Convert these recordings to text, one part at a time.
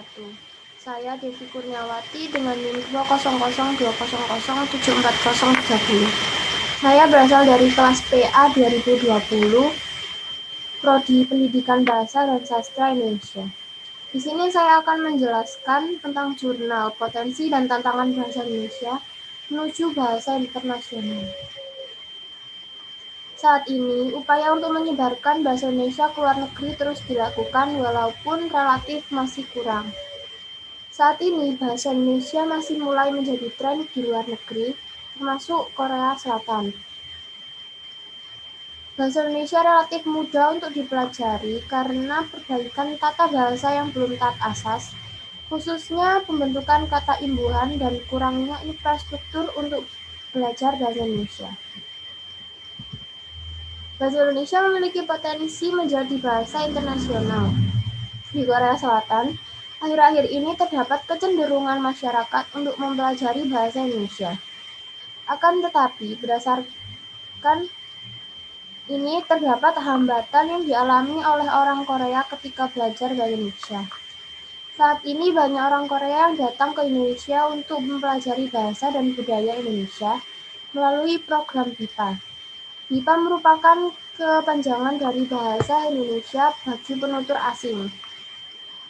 wabarakatuh. Saya Devi Kurniawati dengan NIM 20020074030. Saya berasal dari kelas PA 2020, Prodi Pendidikan Bahasa dan Sastra Indonesia. Di sini saya akan menjelaskan tentang jurnal potensi dan tantangan bahasa Indonesia menuju bahasa internasional. Saat ini, upaya untuk menyebarkan bahasa Indonesia ke luar negeri terus dilakukan walaupun relatif masih kurang. Saat ini, bahasa Indonesia masih mulai menjadi tren di luar negeri, termasuk Korea Selatan. Bahasa Indonesia relatif mudah untuk dipelajari karena perbaikan tata bahasa yang belum taat asas, khususnya pembentukan kata imbuhan dan kurangnya infrastruktur untuk belajar bahasa Indonesia. Bahasa Indonesia memiliki potensi menjadi bahasa internasional. Di Korea Selatan, akhir-akhir ini terdapat kecenderungan masyarakat untuk mempelajari bahasa Indonesia. Akan tetapi, berdasarkan ini terdapat hambatan yang dialami oleh orang Korea ketika belajar bahasa Indonesia. Saat ini banyak orang Korea yang datang ke Indonesia untuk mempelajari bahasa dan budaya Indonesia melalui program BIPA. BIPA merupakan kepanjangan dari bahasa Indonesia bagi penutur asing.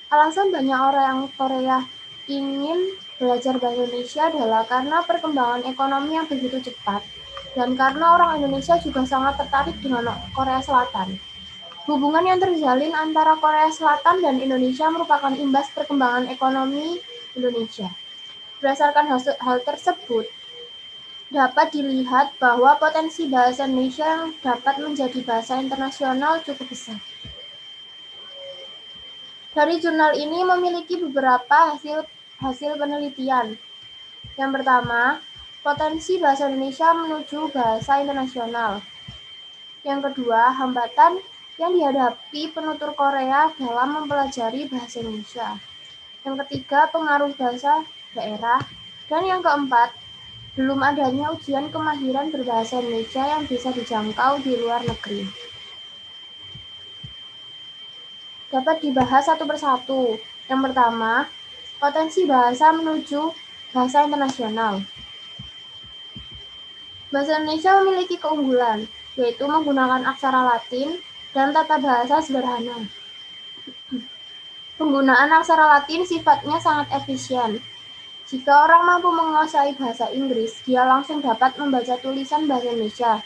Alasan banyak orang Korea ingin belajar bahasa Indonesia adalah karena perkembangan ekonomi yang begitu cepat dan karena orang Indonesia juga sangat tertarik dengan Korea Selatan. Hubungan yang terjalin antara Korea Selatan dan Indonesia merupakan imbas perkembangan ekonomi Indonesia. Berdasarkan hal tersebut, dapat dilihat bahwa potensi bahasa Indonesia yang dapat menjadi bahasa internasional cukup besar. Dari jurnal ini memiliki beberapa hasil penelitian. Yang pertama, potensi bahasa Indonesia menuju bahasa internasional. Yang kedua, hambatan yang dihadapi penutur Korea dalam mempelajari bahasa Indonesia. Yang ketiga, pengaruh bahasa daerah. Dan yang keempat, belum adanya ujian kemahiran berbahasa Indonesia yang bisa dijangkau di luar negeri. Dapat dibahas satu persatu. Yang pertama, potensi bahasa menuju bahasa internasional. Bahasa Indonesia memiliki keunggulan, yaitu menggunakan aksara Latin dan tata bahasa sederhana. Penggunaan aksara Latin sifatnya sangat efisien. Jika orang mampu menguasai bahasa Inggris, dia langsung dapat membaca tulisan bahasa Indonesia.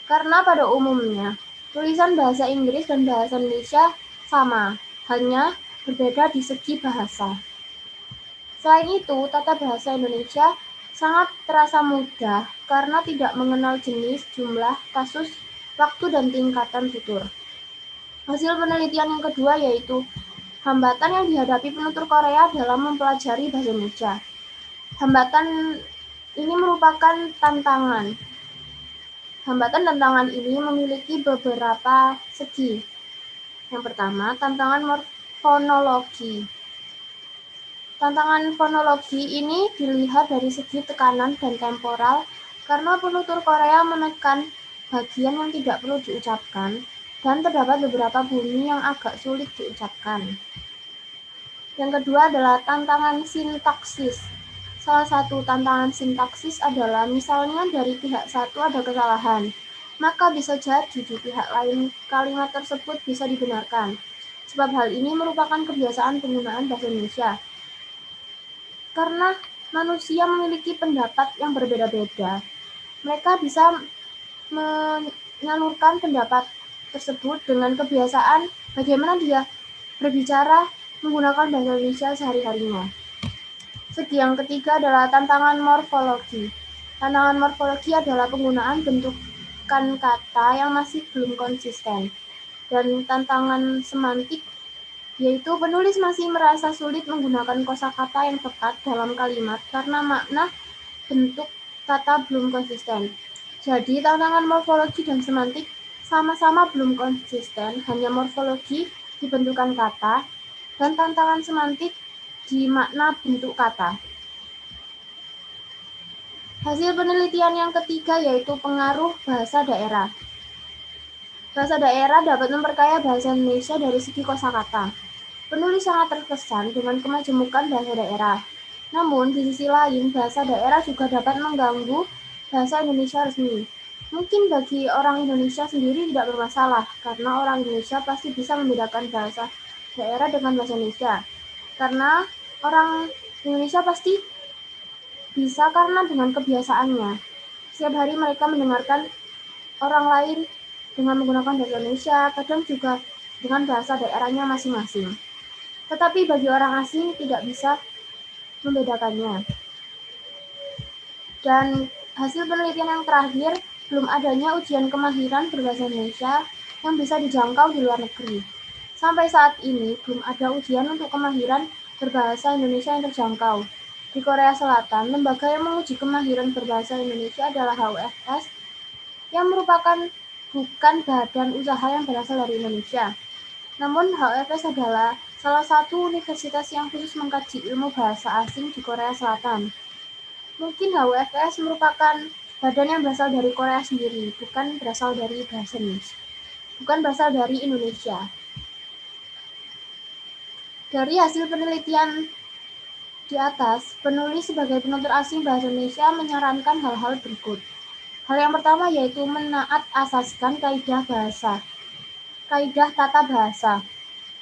Karena pada umumnya, tulisan bahasa Inggris dan bahasa Indonesia sama, hanya berbeda di segi bahasa. Selain itu, tata bahasa Indonesia sangat terasa mudah karena tidak mengenal jenis, jumlah, kasus, waktu, dan tingkatan tutur. Hasil penelitian yang kedua yaitu hambatan yang dihadapi penutur Korea dalam mempelajari bahasa Indonesia. Hambatan ini merupakan tantangan. Hambatan-tantangan ini memiliki beberapa segi. Yang pertama, tantangan fonologi. Tantangan fonologi ini dilihat dari segi tekanan dan temporal karena penutur Korea menekan bagian yang tidak perlu diucapkan dan terdapat beberapa bunyi yang agak sulit diucapkan. Yang kedua adalah tantangan sintaksis. Salah satu tantangan sintaksis adalah misalnya dari pihak satu ada kesalahan, maka bisa jadi di pihak lain kalimat tersebut bisa dibenarkan. Sebab hal ini merupakan kebiasaan penggunaan bahasa Indonesia. Karena manusia memiliki pendapat yang berbeda-beda, mereka bisa menyalurkan pendapat tersebut dengan kebiasaan bagaimana dia berbicara menggunakan bahasa Indonesia sehari-harinya. Segi yang ketiga adalah tantangan morfologi. Tantangan morfologi adalah penggunaan bentukan kata yang masih belum konsisten. Dan tantangan semantik yaitu penulis masih merasa sulit menggunakan kosakata yang tepat dalam kalimat karena makna bentuk kata belum konsisten. Jadi tantangan morfologi dan semantik sama-sama belum konsisten, hanya morfologi di bentukan kata dan tantangan semantik di makna bentuk kata. Hasil penelitian yang ketiga yaitu pengaruh bahasa daerah. Bahasa daerah dapat memperkaya bahasa Indonesia dari segi kosakata. Penulis sangat terkesan dengan kemajemukan bahasa daerah. Namun, di sisi lain, bahasa daerah juga dapat mengganggu bahasa Indonesia resmi. Mungkin bagi orang Indonesia sendiri tidak bermasalah, karena orang Indonesia pasti bisa membedakan bahasa daerah dengan bahasa Indonesia. Karena orang Indonesia pasti bisa karena dengan kebiasaannya. Setiap hari mereka mendengarkan orang lain dengan menggunakan bahasa Indonesia, kadang juga dengan bahasa daerahnya masing-masing. Tetapi bagi orang asing tidak bisa membedakannya. Dan hasil penelitian yang terakhir, belum adanya ujian kemahiran berbahasa Indonesia yang bisa dijangkau di luar negeri. Sampai saat ini, belum ada ujian untuk kemahiran berbahasa Indonesia yang terjangkau. Di Korea Selatan, lembaga yang menguji kemahiran berbahasa Indonesia adalah HUFS, yang merupakan bukan badan usaha yang berasal dari Indonesia. Namun, HUFS adalah salah satu universitas yang khusus mengkaji ilmu bahasa asing di Korea Selatan. Mungkin HUFS merupakan badan yang berasal dari Korea sendiri, bukan berasal dari bahasa Indonesia. Bukan berasal dari Indonesia. Dari hasil penelitian di atas, penulis sebagai penutur asing bahasa Indonesia menyarankan hal-hal berikut. Hal yang pertama yaitu menaat asaskan kaidah bahasa. Kaidah tata bahasa.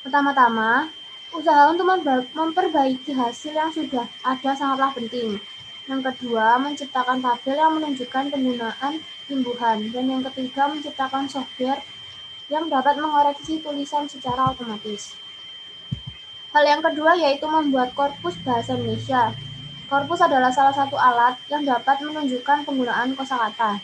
Pertama-tama, usaha untuk memperbaiki hasil yang sudah ada sangatlah penting. Yang kedua, menciptakan tabel yang menunjukkan penggunaan imbuhan. Dan yang ketiga, menciptakan software yang dapat mengoreksi tulisan secara otomatis. Hal yang kedua yaitu membuat korpus bahasa Indonesia. Korpus adalah salah satu alat yang dapat menunjukkan penggunaan kosakata.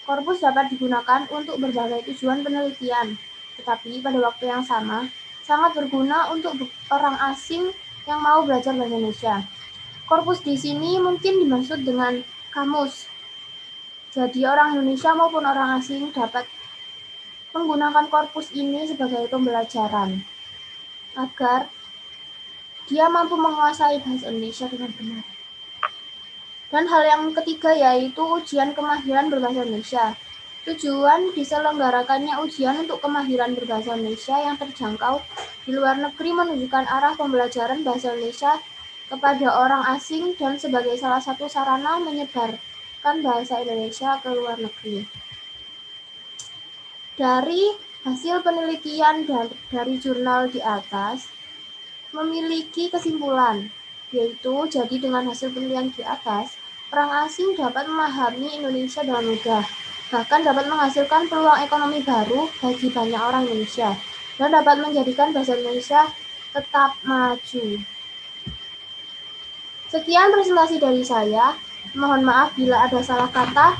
Korpus dapat digunakan untuk berbagai tujuan penelitian, tetapi pada waktu yang sama sangat berguna untuk orang asing yang mau belajar bahasa Indonesia. Korpus di sini mungkin dimaksud dengan kamus. Jadi orang Indonesia maupun orang asing dapat menggunakan korpus ini sebagai pembelajaran agar dia mampu menguasai bahasa Indonesia dengan benar. Dan hal yang ketiga yaitu ujian kemahiran berbahasa Indonesia. Tujuan diselenggarakannya ujian untuk kemahiran berbahasa Indonesia yang terjangkau di luar negeri menunjukkan arah pembelajaran bahasa Indonesia kepada orang asing dan sebagai salah satu sarana menyebarkan bahasa Indonesia ke luar negeri. Dari hasil penelitian dari jurnal di atas, memiliki kesimpulan, yaitu jadi dengan hasil penelitian di atas, orang asing dapat memahami Indonesia dengan mudah, bahkan dapat menghasilkan peluang ekonomi baru bagi banyak orang Indonesia, dan dapat menjadikan bahasa Indonesia tetap maju. Sekian presentasi dari saya, mohon maaf bila ada salah kata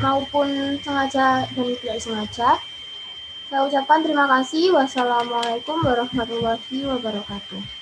maupun sengaja dan tidak sengaja. Saya ucapkan terima kasih. Wassalamualaikum warahmatullahi wabarakatuh.